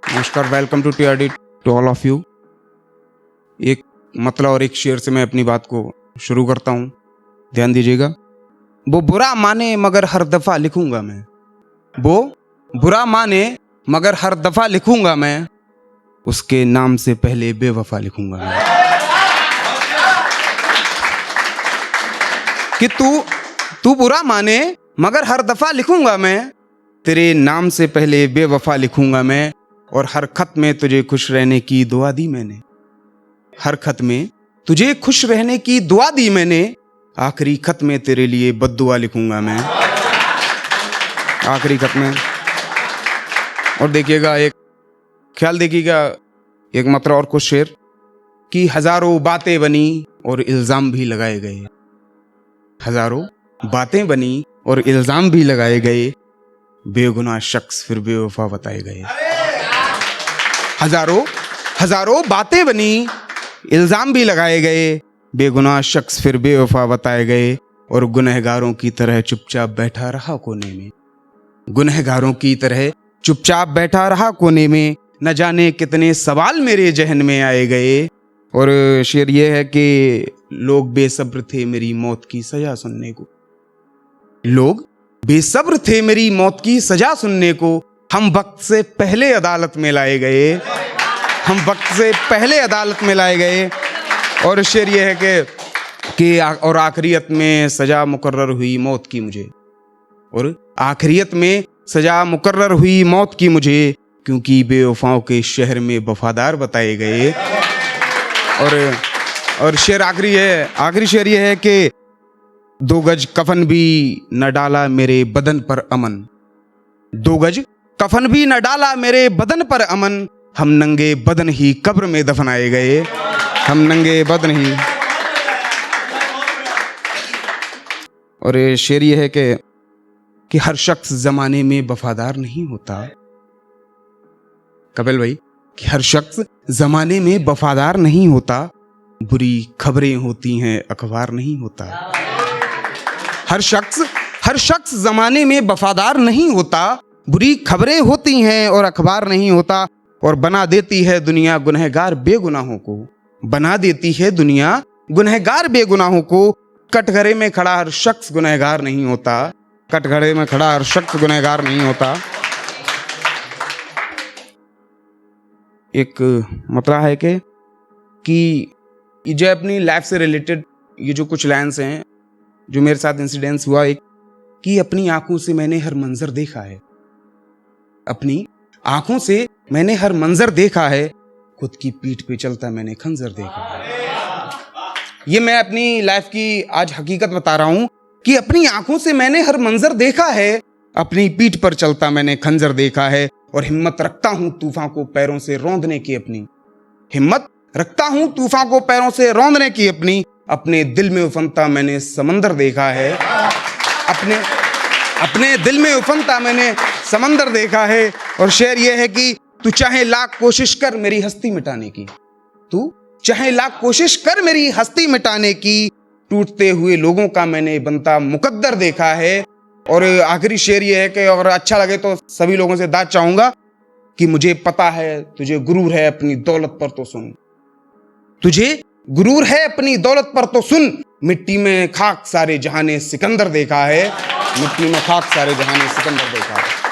नमस्कार, welcome to TRD to all of you. एक मतलब और एक शेर से मैं अपनी बात को शुरू करता हूँ, ध्यान दीजिएगा। वो बुरा माने मगर हर दफा लिखूंगा मैं, वो बुरा माने मगर हर दफा लिखूंगा मैं, उसके नाम से पहले बेवफा लिखूंगा मैं। कि तू बुरा माने मगर हर दफा लिखूंगा मैं, तेरे नाम से पहले बेवफा लिखूंगा मैं। और हर खत में तुझे खुश रहने की दुआ दी मैंने, हर खत में तुझे खुश रहने की दुआ दी मैंने, आखिरी खत में तेरे लिए बद्दुआ लिखूंगा मैं, आखिरी खत में। और देखिएगा, एक ख्याल देखिएगा, एक मतलब और कुछ शेर कि हजारों बातें बनी और इल्जाम भी लगाए गए, हजारों बातें बनी और इल्जाम भी लगाए गए, बेगुनाह शख्स फिर बेवफा बताए गए। हजारों बातें बनी, इल्जाम भी लगाए गए, बेगुनाह शख्स फिर बेवफा बताए गए। और गुनहगारों की तरह चुपचाप बैठा रहा कोने में, गुनहगारों की तरह चुपचाप बैठा रहा कोने में, न जाने कितने सवाल मेरे जहन में आए गए। और शेर ये है कि लोग बेसब्र थे मेरी मौत की सजा सुनने को, लोग बेसब्र थे मेरी मौत की सजा सुनने को, हम वक्त से पहले अदालत में लाए गए, हम वक्त से पहले अदालत में लाए गए। और शेर ये है कि और आखिरियत में सजा मुकर्रर हुई मौत की मुझे, और आखिरियत में सजा मुकर्रर हुई मौत की मुझे, क्योंकि बेवफाओं के शहर में वफादार बताए गए। और शेर आखिरी शेर ये है कि 2 गज कफन भी न डाला मेरे बदन पर अमन, 2 गज कफन भी न डाला मेरे बदन पर अमन, हम नंगे बदन ही कब्र में दफनाए गए, हम नंगे बदन ही। और ये शेर ये है कि हर शख्स जमाने में वफादार नहीं होता, कपिल भाई, कि हर शख्स जमाने में वफादार नहीं होता, बुरी खबरें होती हैं अखबार नहीं होता। हर शख्स जमाने में वफादार नहीं होता, बुरी खबरें होती हैं और अखबार नहीं होता। और बना देती है दुनिया गुनहगार बेगुनाहों को, बना देती है दुनिया गुनहगार बेगुनाहों को, कटघरे में खड़ा हर शख्स गुनहगार नहीं होता, कटघरे में खड़ा हर शख्स गुनहगार नहीं होता। एक मतलब है कि जो अपनी लाइफ से रिलेटेड ये जो कुछ लाइन्स हैं जो मेरे साथ इंसिडेंस हुआ, एक कि अपनी आंखों से मैंने हर मंजर देखा है, अपनी आंखों से मैंने हर मंजर देखा है, खुद की पीठ पे चलता मैंने खंजर देखा है। ये मैं अपनी लाइफ की आज हकीकत बता रहा हूं कि अपनी आंखों से मैंने हर मंजर देखा है, अपनी पीठ पर चलता मैंने खंजर देखा है। और हिम्मत रखता हूं तूफान को पैरों से रौंदने की अपनी, हिम्मत रखता हूं तूफान को पैरों से रौंदने की अपनी, अपने दिल में उफनता मैंने समंदर देखा है, अपने दिल में उफनता मैंने समंदर देखा है। और शेर ये है कि तू चाहे लाख कोशिश कर मेरी हस्ती मिटाने की, तू चाहे लाख कोशिश कर मेरी हस्ती मिटाने की, टूटते हुए लोगों का मैंने बनता मुकद्दर देखा है। और आखिरी शेर ये है कि अगर अच्छा लगे तो सभी लोगों से दाद चाहूंगा कि मुझे पता है तुझे गुरूर है अपनी दौलत पर तो सुन, तुझे गुरूर है अपनी दौलत पर तो सुन, मिट्टी में खाक सारे जहां ने सिकंदर देखा है, मिट्टी में खाक सारे जहां ने सिकंदर देखा है।